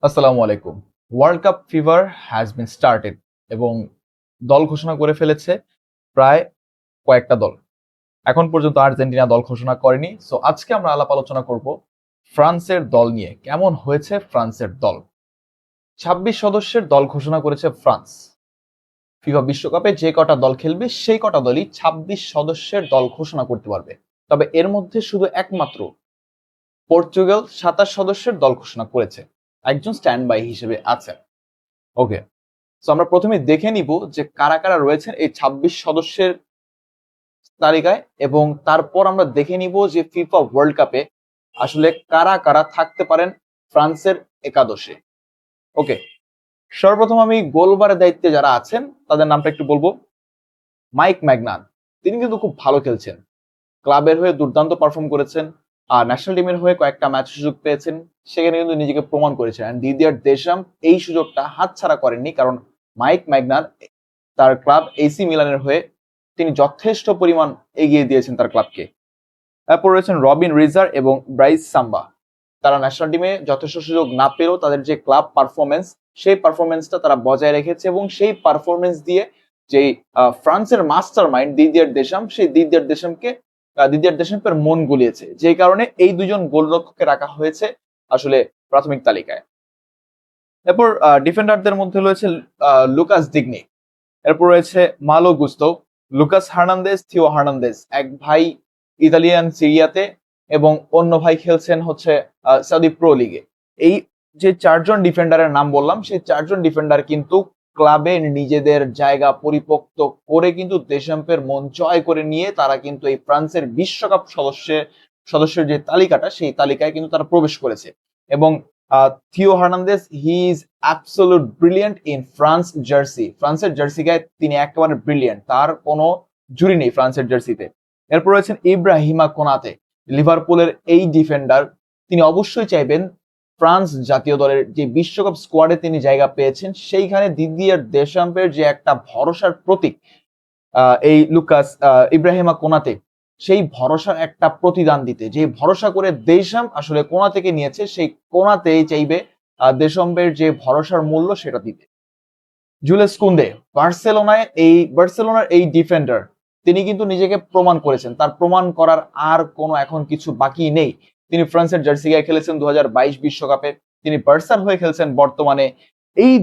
আসসালামু আলাইকুম। World cup fever has been started এবং দল ঘোষণা করে ফেলেছে প্রায় কয়েকটা দল। এখন পর্যন্ত আর্জেন্টিনা দল ঘোষণা করেনি। সো আজকে আমরা আলাপ আলোচনা করব ফ্রান্সের দল নিয়ে। কেমন হয়েছে ফ্রান্সের দল? ২৬ সদস্যের দল ঘোষণা করেছে ফ্রান্স। ফিফা বিশ্বকাপে যে কটা দল খেলবে সেই কটা দলই ২৬ সদস্যের দল ঘোষণা করতে পারবে। তবে এর মধ্যে শুধু একমাত্র পর্তুগাল ২৭ সদস্যের দল ঘোষণা করেছে। একজন স্ট্যান্ড বাই হিসেবে আছেন। ওকে, তো আমরা প্রথমে দেখে নিব যে কারা কারা রয়েছেন এই ২৬ সদস্যের তালিকায়, এবং তারপর আমরা দেখে নিব যে ফিফা ওয়ার্ল্ড কাপে আসলে কারা কারা থাকতে পারেন ফ্রান্সের একাদশে। ওকে, সর্বপ্রথম আমি গোলবারের দায়িত্বে যারা আছেন তাদের নামটা একটু বলবো। মাইক ম্যাগনান, তিনি কিন্তু খুব ভালো খেলছেন, ক্লাবের হয়ে দুর্দান্ত পারফর্ম করেছেন, আর ন্যাশনাল টিমের হয়ে কয়েকটা ম্যাচ সুযোগ পেয়েছেন, সেখানে কিন্তু নিজেকে প্রমাণ করেছেন। দিদিয়ার দেশাম এই সুযোগটা হাতছাড়া করেননি, কারণ মাইক ম্যাগনান তার ক্লাব এসি মিলানের হয়ে তিনি যথেষ্ট পরিমাণ এগিয়ে দিয়েছেন তার ক্লাবকে। তারপর রয়েছেন রবিন রিজার এবং ব্রাইস সাম্বা। তারা ন্যাশনাল টিমে যথেষ্ট সুযোগ না পেলেও তাদের যে ক্লাব পারফরমেন্স, সেই পারফরমেন্সটা তারা বজায় রেখেছে, এবং সেই পারফরমেন্স দিয়ে যেই ফ্রান্সের মাস্টার মাইন্ড দিদিয়ার দেশাম, সেই দিদিয়ার দেশামের মন গুলিয়েছে, যে কারণে এই দুজন গোলরক্ষককে রাখা হয়েছে আসলে প্রাথমিক তালিকায়। এরপর ডিফেন্ডারদের মধ্যে রয়েছে লুকাস ডিগনি, এরপর রয়েছে Malo Gusto, Lucas Hernandez, Theo Hernandez. এক ভাই ইতালিয়ান সিরিয়াতে এবং অন্য ভাই খেলছেন হচ্ছে সৌদি প্রো লিগে। এই যে চারজন ডিফেন্ডারের নাম বললাম, সেই চারজন ডিফেন্ডার কিন্তু ক্লাবে নিজেদের জায়গা পরিপোক্ত করে কিন্তু দেশাম্পের মন জয় করে নিয়ে তারা কিন্তু এই ফ্রান্সের বিশ্বকাপ সদস্যের যে তালিকাটা, সেই তালিকায় কিন্তু তারা প্রবেশ করেছে। এবং Theo Hernandez, he is absolute brilliant in France jersey. ফ্রান্সের জার্সি গায়ে তিনি একেবারে ব্রিলিয়ান্ট, তার কোনো জুড়ি নেই ফ্রান্সের জার্সিতে। এরপর রয়েছেন ইব্রাহিমা কোনাতে, লিভারপুলের এই ডিফেন্ডার। তিনি অবশ্যই চাইবেন ফ্রান্স জাতীয় দলের যে বিশ্বকাপ স্কোয়াডে তিনি জায়গা পেয়েছেন, সেইখানে দিদিয়ার দেশাম্পের যে একটা ভরসার প্রতীক এই লুকাস ইব্রাহিমা কোনাতে, সেই ভরসার একটা প্রতিদান দিতে, যে ভরসা করে দেশাম আসলে কোনা থেকে নিয়েছে, সেই কোনাতেই চাইবে দেশাম্পের যে ভরসার মূল্য সেটা দিতে। জুলেস কুন্দে, বার্সেলোনার এই ডিফেন্ডার, তিনি কিন্তু নিজেকে প্রমাণ করেছেন, তার প্রমাণ করার আর কোনো এখন কিছু বাকি নেই। তিনি ফ্রান্সের জার্সি গায়ে খেলেছেন ২০২২ বিশ্বকাপে, তিনি বার্সার হয়ে খেলছেন বর্তমানে। এই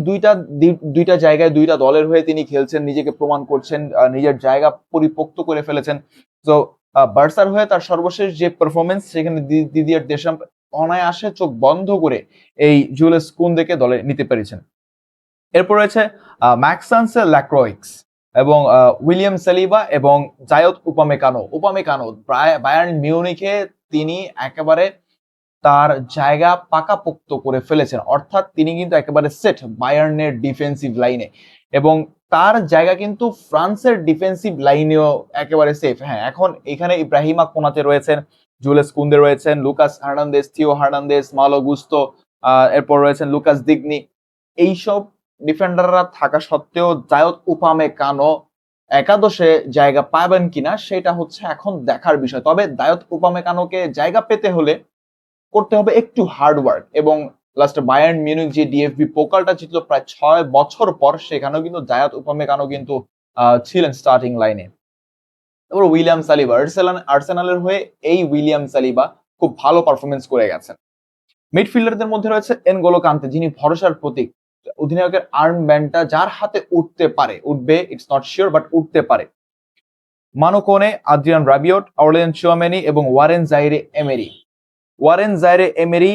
দুইটা জায়গায় দুইটা দলের হয়ে তিনি খেলছেন, নিজেকে প্রমাণ করছেন, নিজের জায়গা পরিপোক্ত করে ফেলেছেন। তো বার্সার হয়ে তার সর্বশেষ যে পারফরমেন্স, সেখানে দিদিয়ার দেশাম অনায়াসে চোখ বন্ধ করে এই জুলেস কুন্দেকে দলে নিতে পেরেছেন। এরপর রয়েছে ম্যাক্সান্সে ল্যাক্রোইক্স এবং উইলিয়াম সালিবা এবং জায়ত উপামেকানো বায়ার্ন মিউনিখে তিনি একেবারে তার জায়গা পাকাপোক্ত করে ফেলেছেন, অর্থাৎ তিনি কিন্তু একেবারে সেট বায়ার্নের ডিফেন্সিভ লাইনে, এবং তার জায়গা কিন্তু ফ্রান্সের ডিফেন্সিভ লাইনেও একেবারে সেফ। হ্যাঁ, এখন এখানে ইব্রাহিমা কোনাতে রয়েছেন, জুলেস কুন্দে রয়েছেন, লুকাস হার্নান্দেজ, থিও হার্নান্দেজ, মালো গুস্তো, এরপর রয়েছেন লুকাস দিগনি। এইসব ডিফেন্ডাররা থাকা সত্ত্বেও জায়ত উপামেকানো একাদশে জায়গা পাবেন কিনা সেটা হচ্ছে এখন দেখার বিষয়। তবে জায়ত উপামেকানোকে জায়গা পেতে হলে করতে হবে একটু হার্ড ওয়ার্ক, এবং লাস্টে বায়ার্ন মিউনিখ যে ডিএফবি পোকালটা জিতলো প্রায় ৬ বছর পর, সেখানেও কিন্তু জায়ত উপামেকানো কিন্তু ছিলেন স্টার্টিং লাইনে। তারপর উইলিয়াম সালিবা, আর্সেনালের হয়ে এই উইলিয়াম সালিবা খুব ভালো পারফরমেন্স করে গেছেন। মিডফিল্ডারদের মধ্যে রয়েছে এনগোলো কান্তে, যিনি ভরসার প্রতীক। অধিনায়কের আর্ম ব্যান্ডটা যার হাতে উঠবে, ইটস নট শিওর, বাট উঠতে পারে। মানো কোনে, আদ্রিয়ান রাবিওট, অরলিয়ান চুয়ামেনি এবং ওয়ারেন জাইরে এমেরি,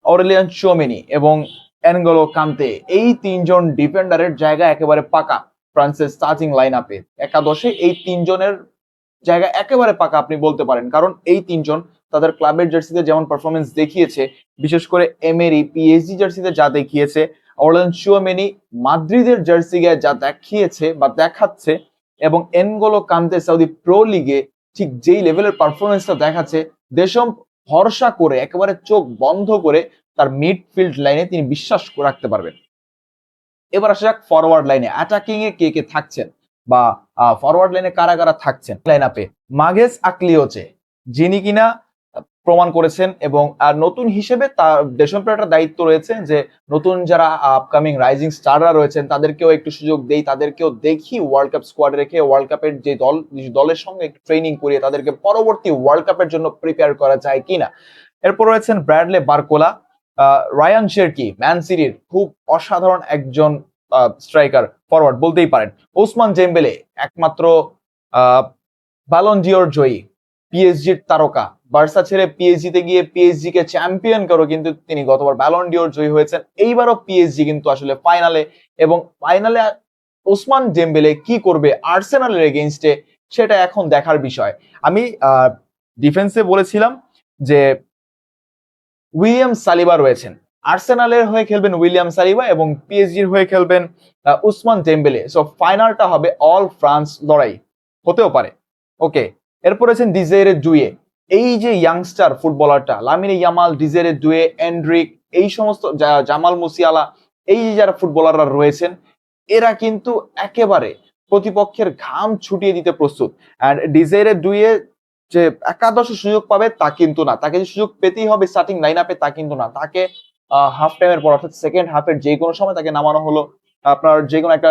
অরেলিয়ান চুয়ামেনি এবং এনগোলো কান্তে, এই তিনজন ডিফেন্ডারের জায়গা একেবারে পাকা ফ্রান্সের স্টার্টিং লাইন আপে। একাদশে এই তিনজনের জায়গা একেবারে পাকা আপনি বলতে পারেন, কারণ এই তিনজন তাদের ক্লাবের জার্সিতে যেমন পারফরমেন্স দেখিয়েছে, বিশেষ করে এমেরি পিএসজি জার্সিতে যা দেখিয়েছে, অরলিয়ান চুয়ামেনি মাদ্রিদের জার্সি গায়ে যা দেখিয়েছে বা দেখাচ্ছে, এবং এনগোলো কান্তে সৌদি প্রো লিগে ঠিক যেই লেভেলের পারফরমেন্সটা দেখাচ্ছে, দেশম ভরসা করে একেবারে চোখ বন্ধ করে তার মিডফিল্ড লাইনে তিনি বিশ্বাস রাখতে পারবেন। এবার আসা যাক ফরওয়ার্ড লাইনে, অ্যাটাকিং এ কে কে থাকছেন বা ফরওয়ার্ড লাইনে কারা কারা থাকছেন লাইন আপে। মাগেস আকলিওচে, যিনি কিনা প্রমাণ করেছেন এবং নতুন হিসেবে তার দেশপ্রিয় একটা দায়িত্ব রয়েছে যে নতুন যারা আপকামিং রাইজিং স্টাররা রয়েছেন তাদেরকেও একটু সুযোগ দেই, তাদেরকেও দেখি ওয়ার্ল্ড কাপ স্কোয়াডে রেখে ওয়ার্ল্ড কাপের যে দলের সঙ্গে একটু ট্রেনিং করিয়ে তাদেরকে পরবর্তী ওয়ার্ল্ড কাপের জন্য প্রিপেয়ার করা যায় কিনা। এরপর রয়েছেন Bradley Barcola, Rayan Cherki, Man সিটির খুব অসাধারণ একজন স্ট্রাইকার ফরওয়ার্ড বলতেই পারেন। ওসমান ডেম্বেলে একমাত্র ব্যালন ডিওর জয়ী, পিএসজির তারকা, বার্সা ছেড়ে পিএসজিতে গিয়ে পিএসজি কে চ্যাম্পিয়ন করো, কিন্তু তিনি গতবার ব্যালন ডিওর জয়ী হয়েছেন। এইবারও পিএসজি কিন্তু আসলে ফাইনালে, এবং ফাইনালে ওসমান ডেম্বেলে কি করবে আর্সেনালের এগেইনস্টে সেটা এখন দেখার বিষয়। আমি ডিফেন্সে বলেছিলাম যে উইলিয়াম সালিবা রয়েছেন, আর্সেনালের হয়ে খেলবেন উইলিয়াম সালিবা এবং পিএসজির হয়ে খেলবেন উসমান ডেম্বেলে। সো ফাইনালটা হবে অল ফ্রান্স লড়াই, হতেও পারে। ওকে, এরপর আছেন ডিজেরে ডুয়ে, এই যে ইয়াংস্টার ফুটবলারটা Lamine Yamal, Desire Doue, Endrick, এই সমস্ত জামাল মুসিয়ালা, এই যে যারা ফুটবলাররা রয়েছেন এরা কিন্তু একেবারে প্রতিপক্ষের ঘাম ছুটিয়ে দিতে প্রস্তুত। অ্যান্ড ডিজেরে ডুয়ে যে একাদশে সুযোগ পাবে তা কিন্তু না, তাকে যে সুযোগ পেতেই হবে স্টার্টিং লাইন আপে তা কিন্তু না, তাকে হাফ টাইমের পর অর্থাৎ সেকেন্ড হাফের যে কোনো সময় তাকে নামানো হলো। আপনার যে কোনো একটা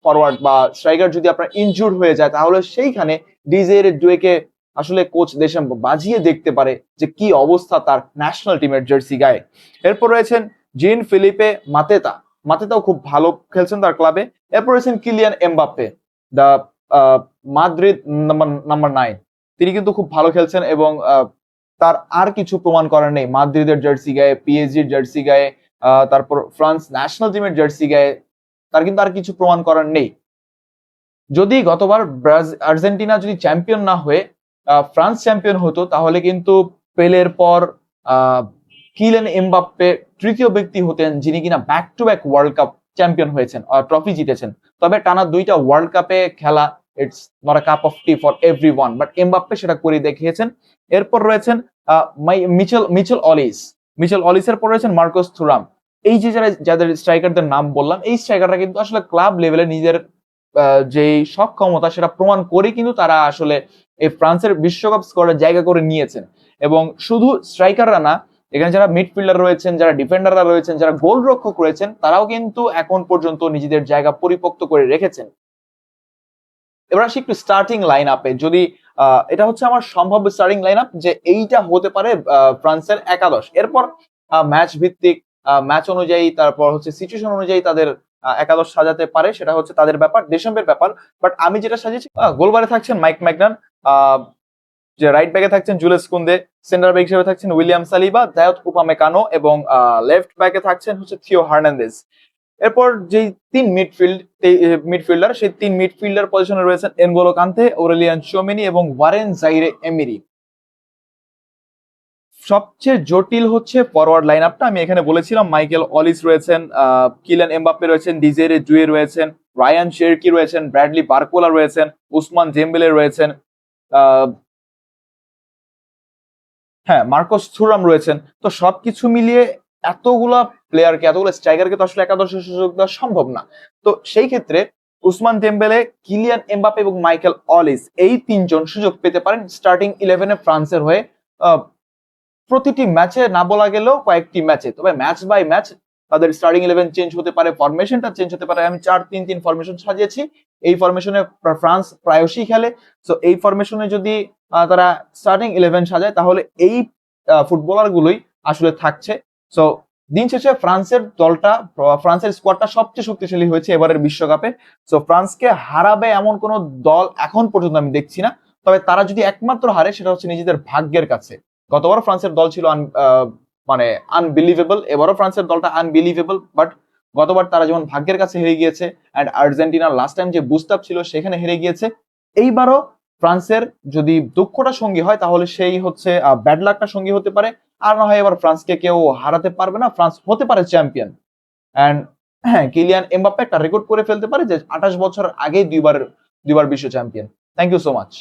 ফরওয়ার্ড বা স্ট্রাইকার যদি আপনার ইনজুর্ড হয়ে যায় তাহলে সেইখানে ডিজের ডুয়েকে আসলে কোচ দেশাম বাজিয়ে দেখতে পারে যে কি অবস্থা তার ন্যাশনাল টিমের জার্সি গায়ে। এরপর রয়েছেন জিন ফিলিপে মাতেতা, মাতেতাও খুব ভালো খেলছেন তার ক্লাবে। এরপর রয়েছেন Kylian Mbappe, the Madrid number 9, তিনি কিন্তু খুব ভালো খেলছেন এবং তার আর কিছু প্রমাণ করার নেই মাদ্রিদের জার্সি গায়ে, পিএসজির জার্সি গায়ে, তারপর ফ্রান্স ন্যাশনাল টিমের জার্সি গায়ে তার কিন্তু আর কিছু প্রমাণ করার নেই। যদি গতবার আর্জেন্টিনা যদি চ্যাম্পিয়ন না হয়ে ফ্রান্স চ্যাম্পিয়ন হতো তাহলে কিন্তু পেলের পর কিলিয়ান এমবাপ্পে তৃতীয় ব্যক্তি হতেন যিনি কিনা back to back world cup champion হয়েছেন, ট্রফি জিতেছেন। তবে টানা 2টা ওয়ার্ল্ড কাপে খেলা, it's not a cup of T for everyone, but Mbappe সেটা করে দেখিয়েছেন। এরপর রয়েছেন মিচেল অলিসের পর রয়েছেন মার্কোস থুরাম। এই যে যাদের স্ট্রাইকারদের নাম বললাম এই স্ট্রাইকাররা কিন্তু আসলে ক্লাব লেভেলে নিজের যে সক্ষমতা সেটা প্রমাণ করে কিন্তু তারা আসলে এই ফ্রান্সের বিশ্বকাপ স্কোয়াডে জায়গা করে নিয়েছেন। এবং শুধু স্ট্রাইকাররা না, এখানে যারা মিডফিল্ডার রয়েছেন, যারা ডিফেন্ডাররা রয়েছেন, যারা গোলরক্ষক রয়েছেন তারাও কিন্তু এখন পর্যন্ত নিজেদের জায়গা পরিপোক্ত করে রেখেছেন। এবার আসি একটু স্টার্টিং লাইন আপে, যদি এটা হচ্ছে আমার সম্ভাব্য স্টার্টিং লাইন আপ যে এইটা হতে পারে ফ্রান্সের একাদশ। এরপর ম্যাচ ভিত্তিক, ম্যাচ অনুযায়ী, তারপর হচ্ছে সিচুয়েশন অনুযায়ী তাদের একাদশ সাজাতে পারে, সেটা হচ্ছে তাদের ব্যাপার, দেশমের ব্যাপার। বাট আমি যেটা সাজিয়েছি, গোলবারে থাকছেন মাইক ম্যাগনান, যে রাইট ব্যাকে থাকছেন জুলেস কুন্দে, সেন্টার ব্যাক হিসেবে থাকছেন উইলিয়াম সালিবা, দায়ত উপামেকানো এবং লেফট ব্যাকে থাকছেন হচ্ছে থিও হার্নান্দেজ। এরপর যে তিন মিডফিল্ডার সেই তিন মিডফিল্ডার পজিশনে রয়েছেন এনগোলো কান্তে, ওরেলিয়ান চোমেনি এবং ওয়ারেন জাইরে এমিরি। সবচেয়ে জটিল হচ্ছে ফরওয়ার্ড লাইন আপটা। আমি এখানে বলেছিলাম মাইকেল অলিস রয়েছেন, কিলিয়ান এমবাপ্পে রয়েছেন, ডিজেরে ডুয়ে রয়েছেন, রায়ান শেরকি রয়েছেন, ব্র্যাডলি বারকোলা রয়েছেন, উসমান ডেম্বেলে রয়েছেন, হ্যাঁ মার্কোস থুরাম রয়েছেন। তো সবকিছু মিলিয়ে এতগুলা প্লেয়ারকে, এতগুলো স্ট্রাইকারকে তো আসলে একাদশে সুযোগ দেওয়া সম্ভব না। তো সেই ক্ষেত্রে উসমান ডেম্বেলে, কিলিয়ান এমবাপ্পে এবং মাইকেল অলিস এই তিনজন সুযোগ পেতে পারেন স্টার্টিং 11-এ ফ্রান্সের হয়ে। প্রতিটি ম্যাচে না বলা গেলেও কয়েকটি ম্যাচে, তবে ম্যাচ বাই ম্যাচ তাদের স্টার্টিং 11 চেঞ্জ হতে পারে, ফরমেশনটা চেঞ্জ হতে পারে। আমি 4-3-3 ফরমেশন সাজিয়েছি, এই ফরমেশনে ফ্রান্স প্রায়শই খেলে। সো এই ফরমেশনে যদি তারা স্টার্টিং 11 সাজায় তাহলে এই ফুটবলার গুলোই আসলে থাকছে। সো দিন শেষে ফ্রান্সের স্কোয়াডটা সবচেয়ে শক্তিশালী হয়েছে এবারের বিশ্বকাপে। সো ফ্রান্সকে হারাবে এমন কোন দল এখন পর্যন্ত আমি দেখছি না। তবে তারা যদি একমাত্র হারে সেটা হচ্ছে নিজেদের ভাগ্যের কাছে। গতবার ফ্রান্সের দল ছিল মানে আনবিলিভেবল, এবারও ফ্রান্সের দলটা আনবিলিভেবল, বাট গতবার তারা যেমন ভাগ্যের কাছে হেরে গিয়েছে অ্যান্ড আর্জেন্টিনার লাস্ট টাইম যে বুস্ট আপ ছিল সেখানে হেরে গিয়েছে, এইবারও ফ্রান্সের যদি দুঃখটা সঙ্গী হয় তাহলে সেই হচ্ছে ব্যাড লাকটা সঙ্গী হতে পারে। আর না হয় এবার ফ্রান্সকে কেউ হারাতে পারবে না, ফ্রান্স হতে পারে চ্যাম্পিয়ন। অ্যান্ড হ্যাঁ, কিলিয়ান এমবাপ্পে একটা রেকর্ড করে ফেলতে পারে যে 28 বছর আগে দুইবার বিশ্ব champion. Thank you so much.